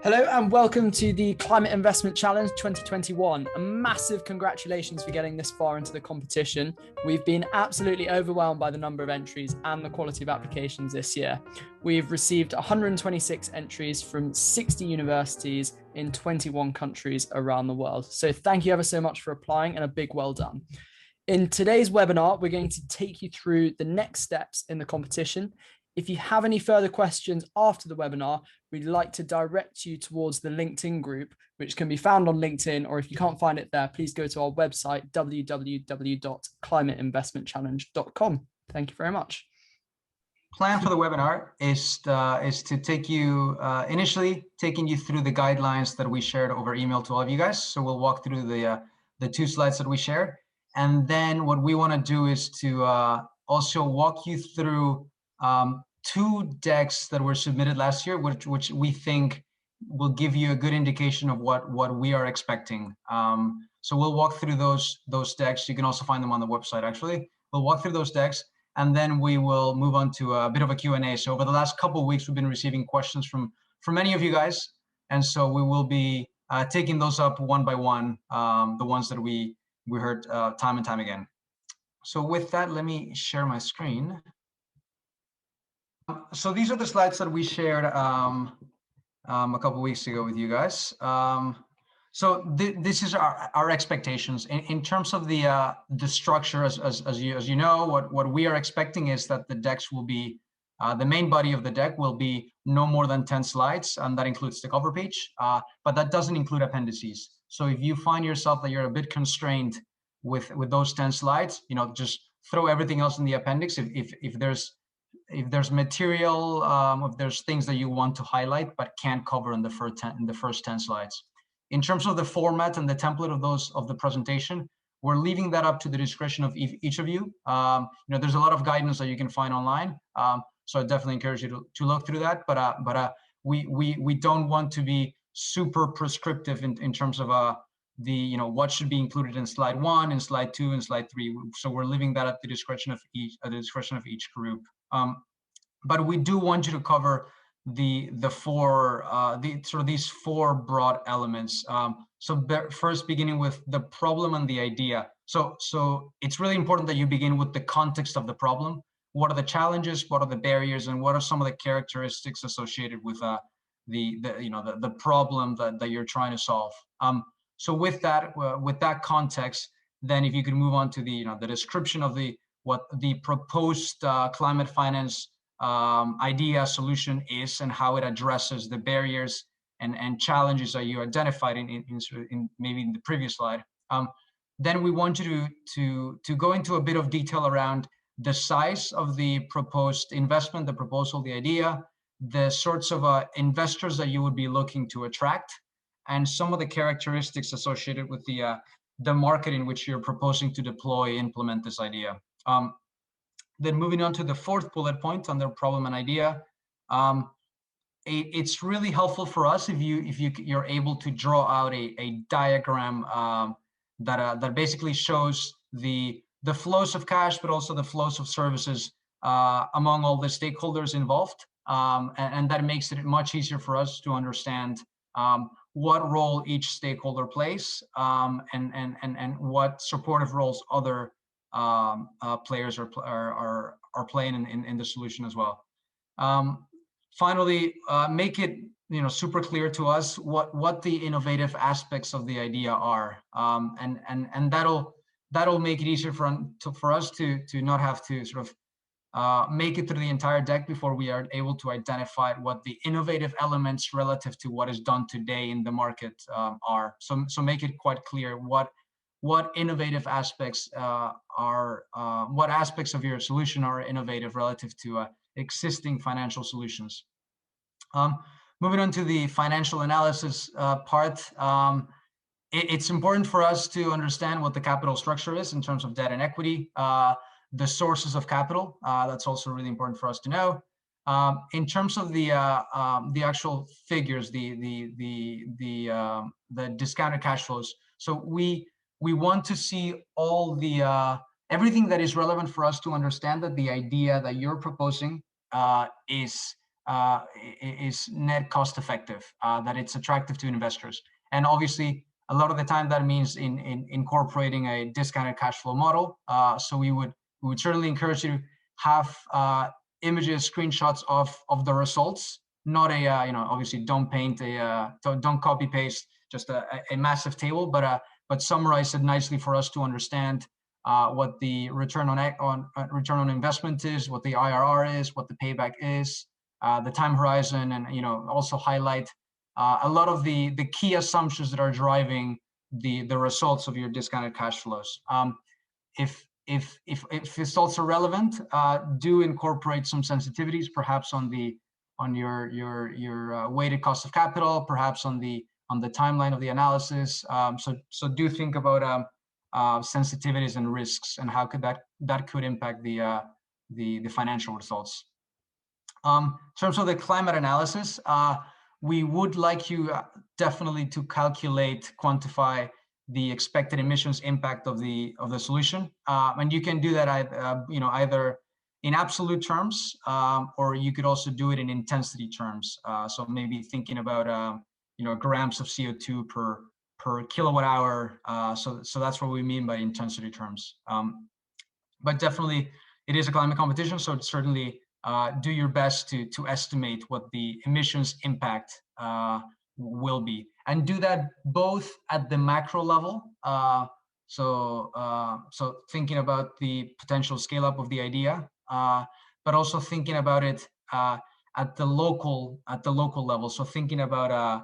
Hello and welcome to the Climate Investment Challenge 2021. A massive congratulations for getting this far into the competition. We've been absolutely overwhelmed by the number of entries and the quality of applications this year. We've received 126 entries from 60 universities in 21 countries around the world. So thank you ever so much for applying and a big well done. In today's webinar, we're going to take you through the next steps in the competition. If you have any further questions after the webinar, we'd like to direct you towards the LinkedIn group, which can be found on LinkedIn, or if you can't find it there, please go to our website, www.climateinvestmentchallenge.com. Thank you very much. Plan for the webinar is to take you, initially taking you through the guidelines that we shared over email to all of you guys. So we'll walk through the 2 slides that we shared. And then what we want to do is to also walk you through 2 decks that were submitted last year, which we think will give you a good indication of what we are expecting. So we'll walk through those decks. You can also find them on the website, actually. We'll walk through those decks, and then we will move on to a bit of a Q&A. So over the last couple of weeks, we've been receiving questions from many of you guys, and so we will be taking those up one by one, the ones that we heard time and time again. So with that, let me share my screen. So these are the slides that we shared a couple of weeks ago with you guys. So this is our expectations in terms of the structure. As you know, what we are expecting is that the decks will be the main body of the deck will be no more than 10 slides, and that includes the cover page. But that doesn't include appendices. So if you find yourself that you're a bit constrained with those 10 slides, just throw everything else in the appendix. If there's material, if there's things that you want to highlight but can't cover in the first 10 slides. In terms of the format and the template of the presentation, we're leaving that up to the discretion of each of you. There's a lot of guidance that you can find online, so I definitely encourage you to look through that. But we don't want to be super prescriptive in terms of what should be included in slide 1, in slide 2, and slide 3. So we're leaving that at the discretion of each group. But we do want you to cover these 4 broad elements. First, beginning with the problem and the idea. So it's really important that you begin with the context of the problem. What are the challenges? What are the barriers? And what are some of the characteristics associated with the problem that you're trying to solve? So with that context, then if you could move on to the description of what the proposed climate finance idea solution is and how it addresses the barriers and challenges that you identified in maybe in the previous slide. Then we want you to go into a bit of detail around the size of the proposed investment, the proposal, the idea, the sorts of investors that you would be looking to attract, and some of the characteristics associated with the market in which you're proposing to implement this idea. Then moving on to the 4th bullet point on the problem and idea, it's really helpful for us if you're able to draw out a diagram that basically shows the flows of cash, but also the flows of services among all the stakeholders involved, and that makes it much easier for us to understand what role each stakeholder plays, and what supportive roles other players are playing in the solution as well. Finally, make it super clear to us what the innovative aspects of the idea are, and that'll make it easier for us to not have to sort of make it through the entire deck before we are able to identify what the innovative elements relative to what is done today in the market are. So make it quite clear what innovative aspects what aspects of your solution are innovative relative to existing financial solutions. Moving on to the financial analysis part, it's important for us to understand what the capital structure is in terms of debt and equity, the sources of capital. That's also really important for us to know. In terms of the actual figures, the discounted cash flows. So we want to see all everything that is relevant for us to understand that the idea that you're proposing is is net cost effective, that it's attractive to investors. And obviously, a lot of the time that means in incorporating a discounted cash flow model. So we would certainly encourage you to have images, screenshots of the results, not a obviously don't paint a don't copy paste just a massive table, but summarize it nicely for us to understand what the return on investment is, what the IRR is, what the payback is, the time horizon, and also highlight a lot of the key assumptions that are driving the results of your discounted cash flows. If results are relevant, do incorporate some sensitivities, perhaps on your weighted cost of capital, perhaps on the timeline of the analysis. So do think about sensitivities and risks, and how could that could impact the financial results. In terms of the climate analysis, we would like you definitely to calculate, quantify the expected emissions impact of the solution, and you can do that either in absolute terms, or you could also do it in intensity terms. So maybe thinking about grams of CO2 per kilowatt hour. So that's what we mean by intensity terms. But definitely, it is a climate competition, so certainly do your best to estimate what the emissions impact will be, and do that both at the macro level. So thinking about the potential scale up of the idea, but also thinking about it at the local level. So thinking about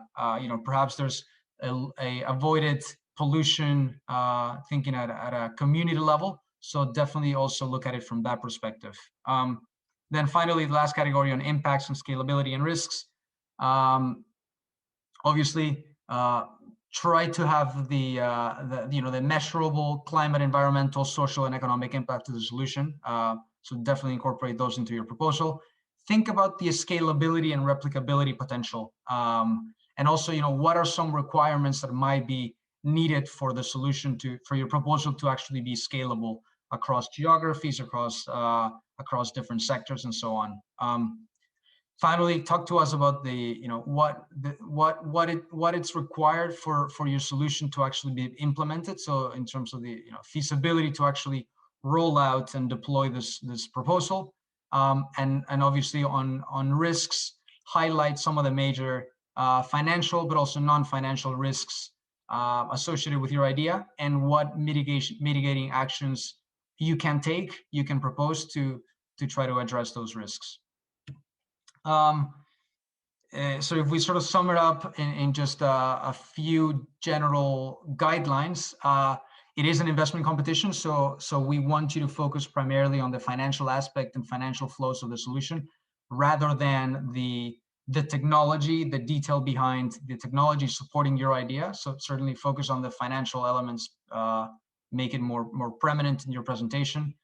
perhaps there's a avoided pollution, thinking at a community level. So definitely also look at it from that perspective. Then finally, the last category on impacts and scalability and risks. Obviously, try to have the measurable climate, environmental, social, and economic impact of the solution. So definitely incorporate those into your proposal. Think about the scalability and replicability potential, and also what are some requirements that might be needed for the solution for your proposal to actually be scalable across geographies, across different sectors, and so on. Finally, talk to us about what it's required for your solution to actually be implemented. So in terms of the feasibility to actually roll out and deploy this proposal, and obviously on risks, highlight some of the major financial but also non-financial risks associated with your idea, and what mitigating actions you can propose to try to address those risks. So if we sort of sum it up in just a few general guidelines, it is an investment competition. So we want you to focus primarily on the financial aspect and financial flows of the solution, rather than the technology, the detail behind the technology supporting your idea. So certainly focus on the financial elements, make it more preeminent in your presentation.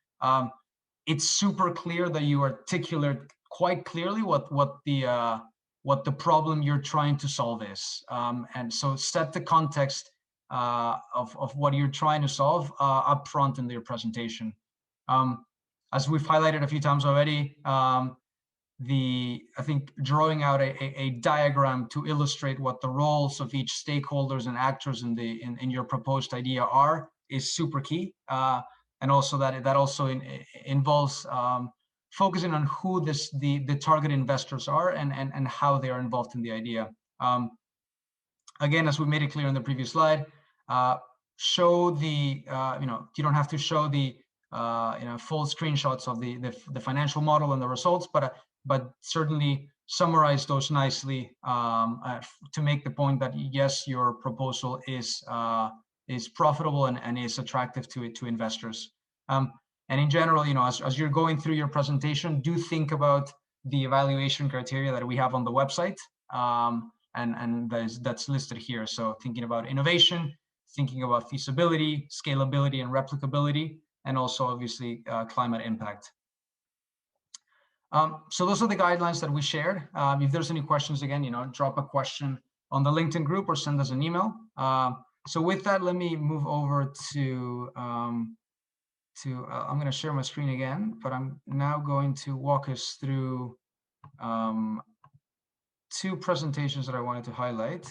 It's super clear that you articulate quite clearly what the problem you're trying to solve is, and so set the context of what you're trying to solve up front in your presentation. As we've highlighted a few times already, I think drawing out a diagram to illustrate what the roles of each stakeholders and actors in your proposed idea are is super key, and also that also involves focusing on who the target investors are and how they are involved in the idea. Again, as we made it clear in the previous slide, show the you don't have to show the full screenshots of the financial model and the results, but certainly summarize those nicely to make the point that yes, your proposal is profitable and is attractive to investors. And in general, as you're going through your presentation, do think about the evaluation criteria that we have on the website, and that's listed here. So thinking about innovation, thinking about feasibility, scalability, and replicability, and also obviously climate impact. So those are the guidelines that we shared. If there's any questions, again, drop a question on the LinkedIn group or send us an email. So with that, let me move over to I'm going to share my screen again, but I'm now going to walk us through two presentations that I wanted to highlight.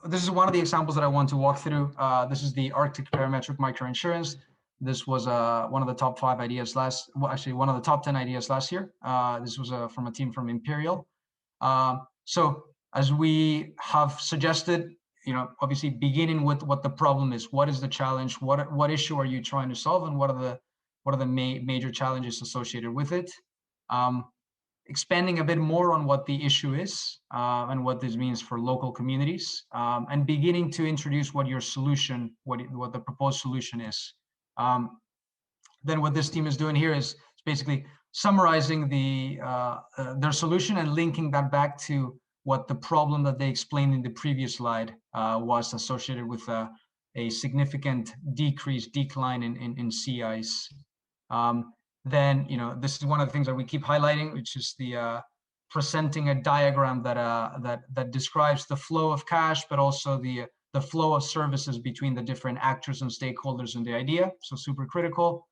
This is one of the examples that I want to walk through. This is the Arctic Parametric Microinsurance. This was one of the top 5 ideas actually one of the top 10 ideas last year. This was from a team from Imperial. So as we have suggested, obviously beginning with what the problem is, what is the challenge, what issue are you trying to solve, and what are the major challenges associated with it. Expanding a bit more on what the issue is and what this means for local communities, and beginning to introduce what your solution, what the proposed solution is. Then what this team is doing here is basically summarizing their solution and linking that back to what the problem that they explained in the previous slide was associated with a significant decline in sea ice. Then this is one of the things that we keep highlighting, which is the presenting a diagram that describes the flow of cash, but also the flow of services between the different actors and stakeholders in the idea. So super critical.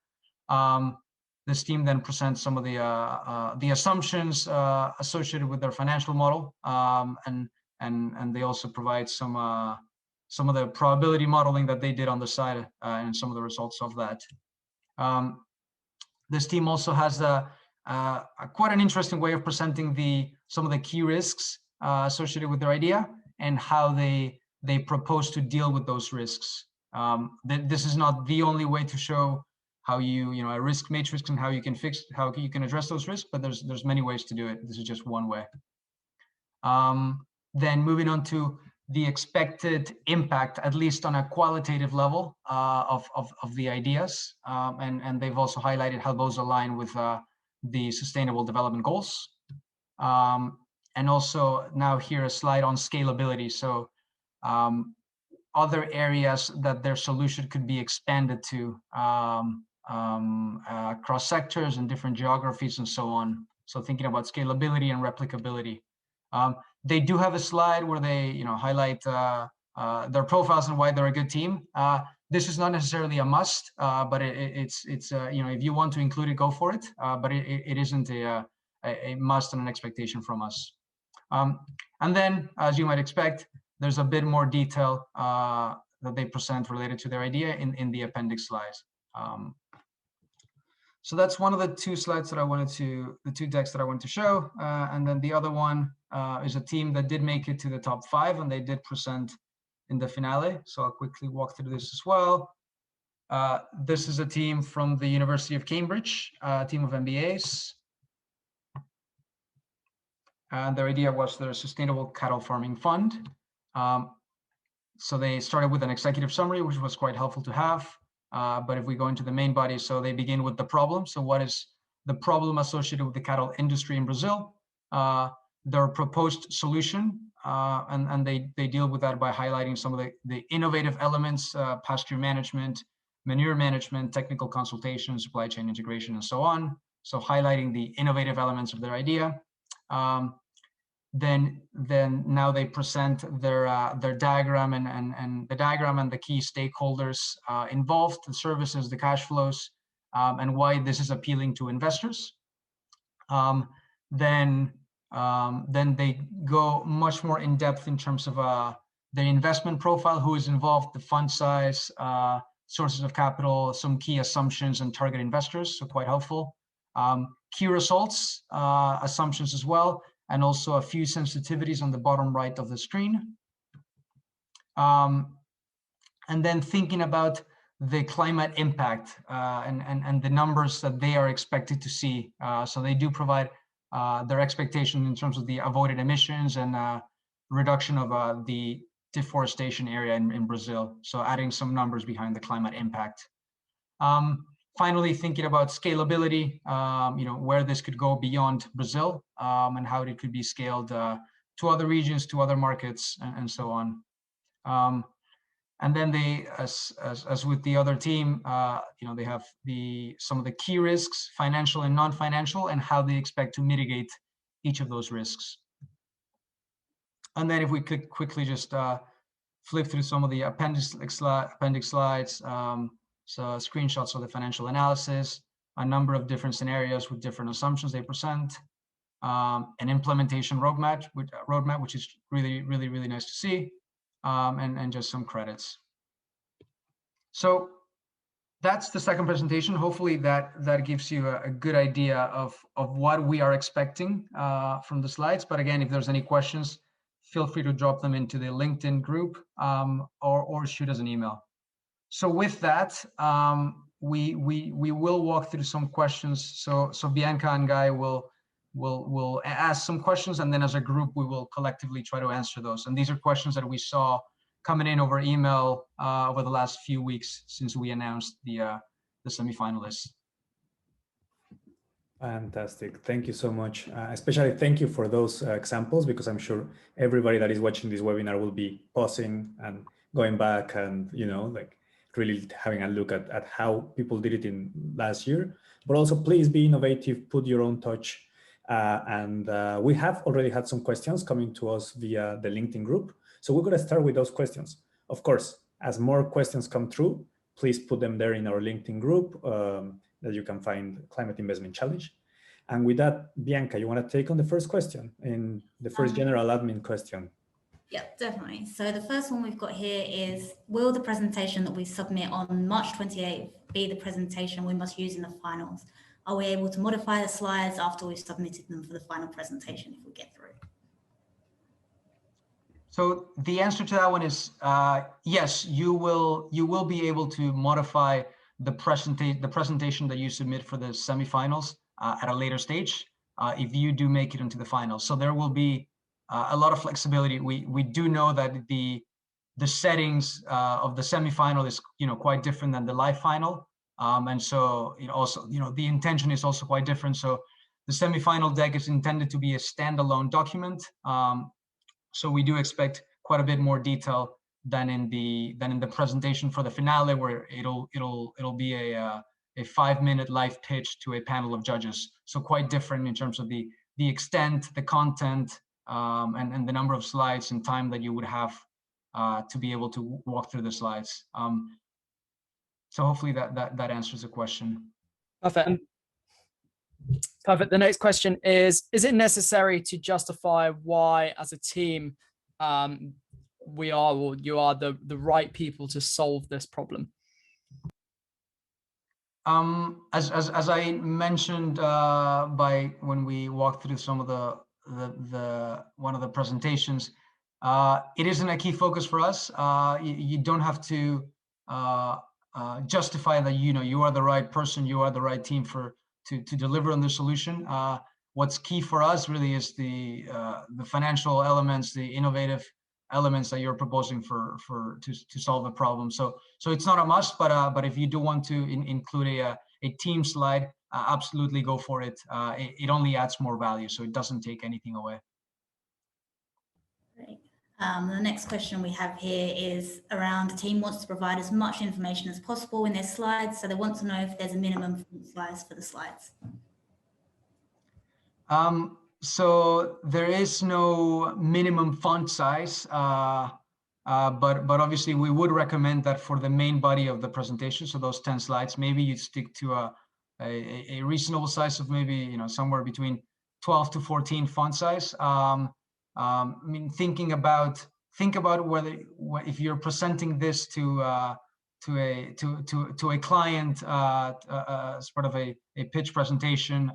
This team then presents some of the assumptions associated with their financial model, and they also provide some of the probability modeling that they did on the side and some of the results of that. This team also has quite an interesting way of presenting some of the key risks associated with their idea and how they propose to deal with those risks. This is not the only way to show how a risk matrix and how you can address those risks, but there's many ways to do it. This is just one way. Then moving on to the expected impact, at least on a qualitative level, of the ideas, and they've also highlighted how those align with the Sustainable Development Goals, and also now here a slide on scalability. So other areas that their solution could be expanded to across sectors and different geographies and so on. So thinking about scalability and replicability. They do have a slide where they highlight their profiles and why they're a good team. This is not necessarily a must, but it's if you want to include it, go for it. But it isn't a must and an expectation from us. And then, as you might expect, there's a bit more detail that they present related to their idea in the appendix slides. So that's one of the two slides that the two decks that I wanted to show. And then the other one is a team that did make it to the top 5, and they did present in the finale. So I'll quickly walk through this as well. This is a team from the University of Cambridge, a team of MBAs. And their idea was their Sustainable Cattle Farming Fund. So they started with an executive summary, which was quite helpful to have. But if we go into the main body, so they begin with the problem. So what is the problem associated with the cattle industry in Brazil? Their proposed solution, and they deal with that by highlighting some of the innovative elements, pasture management, manure management, technical consultation, supply chain integration, and so on. So highlighting the innovative elements of their idea. Then now they present their diagram and the diagram and the key stakeholders involved, the services, the cash flows, and why this is appealing to investors. Then they go much more in depth in terms of the investment profile, who is involved, the fund size, sources of capital, some key assumptions and target investors, so quite helpful. Key results, assumptions as well, and also a few sensitivities on the bottom right of the screen. And then thinking about the climate impact and the numbers that they are expected to see. So they do provide their expectation in terms of the avoided emissions and reduction of the deforestation area in Brazil. So adding some numbers behind the climate impact. Finally, thinking about scalability, where this could go beyond Brazil and how it could be scaled to other regions, to other markets, and so on. And then they, as with the other team, they have some of the key risks, financial and non-financial, and how they expect to mitigate each of those risks. And then if we could quickly just flip through some of the appendix slides. So screenshots of the financial analysis, a number of different scenarios with different assumptions they present. an implementation roadmap, which is really, really, really nice to see, and just some credits. So that's the second presentation. Hopefully that gives you a good idea of what we are expecting from the slides. But again, if there's any questions, feel free to drop them into the LinkedIn group or shoot us an email. So with that, we will walk through some questions. So Bianca and Guy will ask some questions, and then as a group we will collectively try to answer those. And these are questions that we saw coming in over email over the last few weeks since we announced the semifinalists. Fantastic. Thank you so much. Especially thank you for those examples, because I'm sure everybody that is watching this webinar will be pausing and going back and, like really having a look at how people did it in last year. But also please be innovative, put your own touch. And we have already had some questions coming to us via the LinkedIn group. So we're going to start with those questions. Of course, as more questions come through, please put them there in our LinkedIn group that you can find Climate Investment Challenge. And with that, Bianca, you want to take on the first question, in the first general admin question? Yeah, definitely. So the first one we've got here is, will the presentation that we submit on March 28th be the presentation we must use in the finals? Are we able to modify the slides after we've submitted them for the final presentation if we get through? So the answer to that one is yes, you will be able to modify the presentation that you submit for the semifinals at a later stage if you do make it into the finals. So there will be a lot of flexibility. We do know that the settings of the semifinal is quite different than the live final, and so it also the intention is also quite different. So the semifinal deck is intended to be a standalone document. So we do expect quite a bit more detail than in the presentation for the finale, where it'll be a 5-minute live pitch to a panel of judges. So quite different in terms of the extent, the content, and the number of slides and time that you would have to be able to walk through the slides. So hopefully that answers the question. Perfect. Perfect. The next question is it necessary to justify why, as a team, we are, or you are the right people to solve this problem? As I mentioned when we walked through some of the one of the presentations, it isn't a key focus for us. You don't have to justify that you are the right person, you are the right team to deliver on the solution. What's key for us really is the financial elements, the innovative elements that you're proposing to solve the problem. So it's not a must, but if you do want to include a team slide, absolutely go for it. It only adds more value, so it doesn't take anything away. Great. The next question we have here is around, the team wants to provide as much information as possible in their slides, so they want to know if there's a minimum font size for the slides. So there is no minimum font size, but obviously we would recommend that for the main body of the presentation, so those 10 slides, maybe you stick to a reasonable size of maybe somewhere between 12 to 14 font size. I mean, think about whether if you're presenting this to a client as part of a pitch presentation.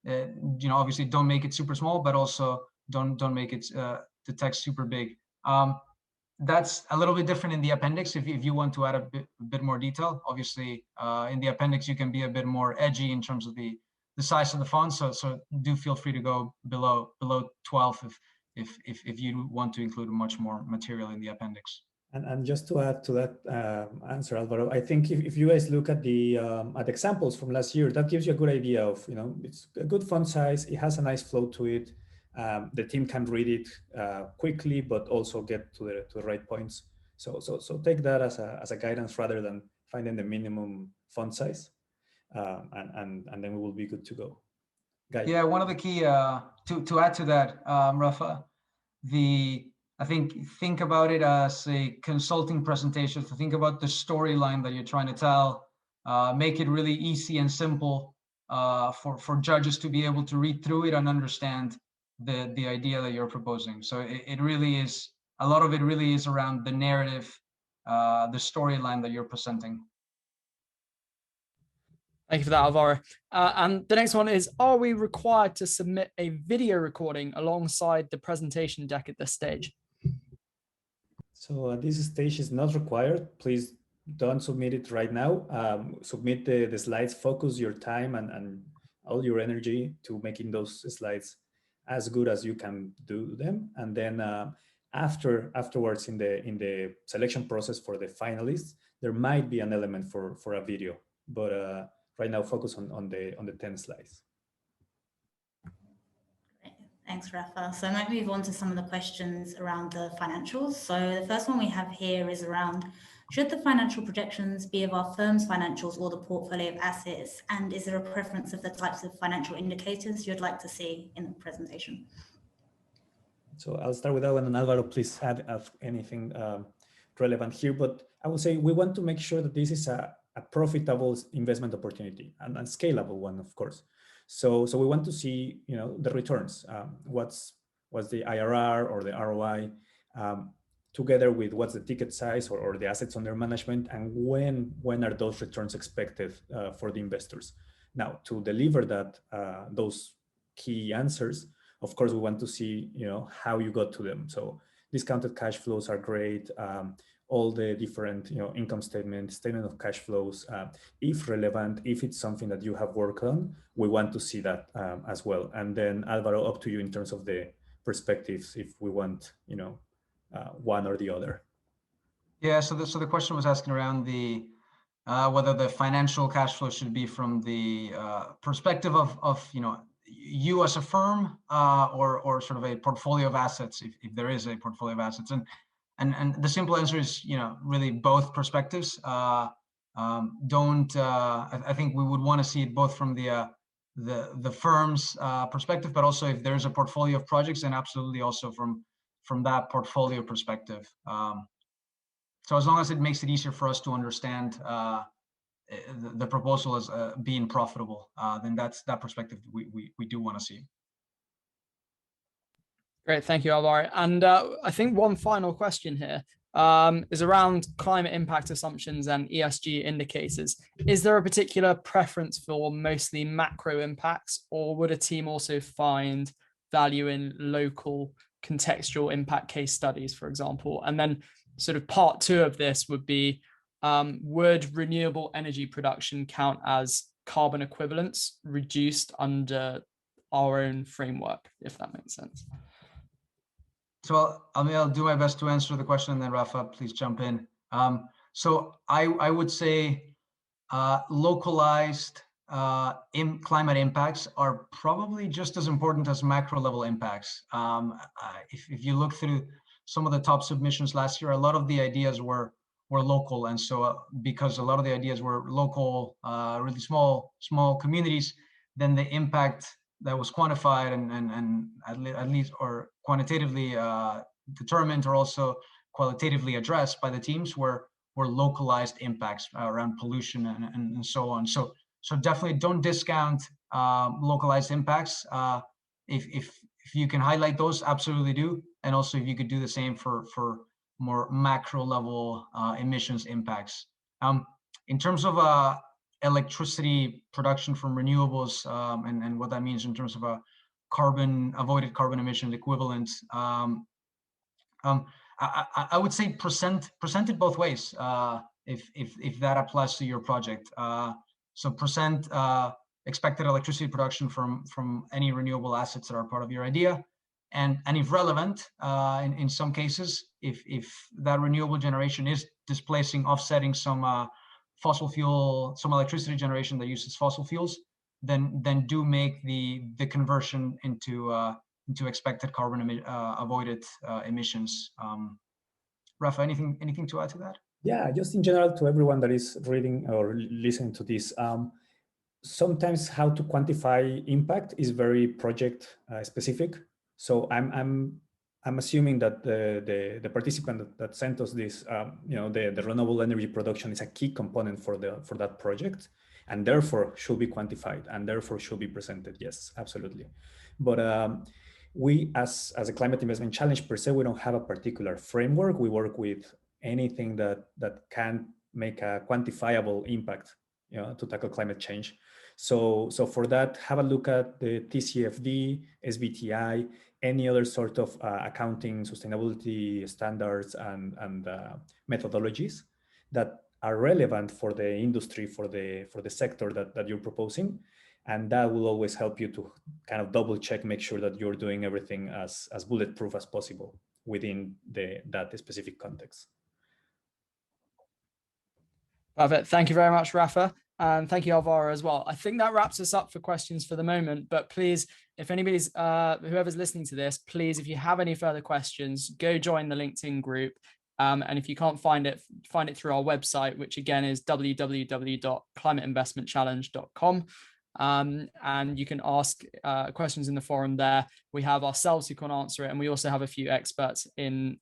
Obviously don't make it super small, but also don't make it the text super big. That's a little bit different in the appendix. If you want to add a bit more detail, obviously in the appendix you can be a bit more edgy in terms of the size of the font. So do feel free to go below 12 if you want to include much more material in the appendix. And just to add to that answer, Alvaro, I think if you guys look at the examples from last year, that gives you a good idea of, it's a good font size. It has a nice flow to it. The team can read it quickly, but also get to the right points. So take that as a guidance rather than finding the minimum font size, and then we will be good to go. Guys. Yeah, one of the key to add to that, Rafa, I think about it as a consulting presentation. So think about the storyline that you're trying to tell. Make it really easy and simple for judges to be able to read through it and understand the idea that you're proposing. So it really is, a lot of it really is around the narrative, the storyline that you're presenting. Thank you for that, Alvaro. And the next one is, are we required to submit a video recording alongside the presentation deck at this stage? So at this stage is not required. Please don't submit it right now. Submit the slides, focus your time and all your energy to making those slides as good as you can do them. And then afterwards in the selection process for the finalists, there might be an element for a video, but right now focus on the 10 slides. Thanks, Rafa. So I might move on to some of the questions around the financials. So the first one we have here is around, should the financial projections be of our firm's financials or the portfolio of assets? And is there a preference of the types of financial indicators you'd like to see in the presentation? So I'll start with that one, and Alvaro, please add anything relevant here. But I would say we want to make sure that this is a profitable investment opportunity and scalable one, of course. So we want to see, the returns. What's the IRR or the ROI, together with what's the ticket size or the assets under management, and when are those returns expected for the investors. Now, to deliver that those key answers, of course, we want to see how you got to them. So discounted cash flows are great. All the different income statement of cash flows, if relevant, if it's something that you have worked on, we want to see that as well. And then Alvaro, up to you in terms of the perspectives, if we want one or the other. Yeah, so the question was asking around the whether the financial cash flow should be from the perspective of you as a firm, or sort of a portfolio of assets, if there is a portfolio of assets. And the simple answer is, really both perspectives. I think we would want to see it both from the firm's perspective, but also if there's a portfolio of projects, then absolutely also from that portfolio perspective. So as long as it makes it easier for us to understand the proposal as being profitable, then that's that perspective we do want to see. Great, thank you, Alvaro. And I think one final question here is around climate impact assumptions and ESG indicators. Is there a particular preference for mostly macro impacts, or would a team also find value in local contextual impact case studies, for example? And then sort of part two of this would be, would renewable energy production count as carbon equivalents reduced under our own framework, if that makes sense? So I'll do my best to answer the question, and then Rafa, please jump in. So I would say localized climate impacts are probably just as important as macro level impacts. If you look through some of the top submissions last year, a lot of the ideas were local, and so because a lot of the ideas were local, really small communities, then the impact that was quantified and at least or quantitatively determined, or also qualitatively addressed by the teams, were localized impacts around pollution and so on. So definitely don't discount localized impacts. If you can highlight those, absolutely do. And also if you could do the same for more macro level emissions impacts. In terms of electricity production from renewables, and what that means in terms of a avoided carbon emissions equivalent, I would say present it both ways, if that applies to your project. So present expected electricity production from any renewable assets that are part of your idea, and if relevant, in some cases, if that renewable generation is displacing, offsetting some fossil fuel, some electricity generation that uses fossil fuels, then do make the conversion into expected carbon avoided emissions. Rafa, anything to add to that? Yeah, just in general, to everyone that is reading or listening to this, sometimes how to quantify impact is very project specific. So I'm assuming that the participant that sent us this, the renewable energy production is a key component for that project, and therefore should be quantified and therefore should be presented. Yes, absolutely. But we, as a climate investment challenge per se, we don't have a particular framework. We work with anything that can make a quantifiable impact, you know, to tackle climate change. So for that, have a look at the TCFD, SBTI, any other sort of accounting sustainability standards and methodologies that are relevant for the industry, for the sector that you're proposing. And that will always help you to kind of double check, make sure that you're doing everything as bulletproof as possible within that specific context. Perfect. Thank you very much, Rafa. And thank you, Alvaro, as well. I think that wraps us up for questions for the moment. But please, if anybody's, whoever's listening to this, please, if you have any further questions, go join the LinkedIn group. And if you can't find it through our website, which again is www.climateinvestmentchallenge.com. And you can ask questions in the forum there. We have ourselves who can answer it, and we also have a few experts in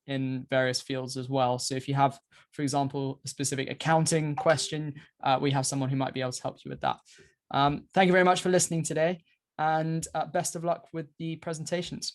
various fields as well. So if you have, for example, a specific accounting question, we have someone who might be able to help you with that. Thank you very much for listening today, and best of luck with the presentations.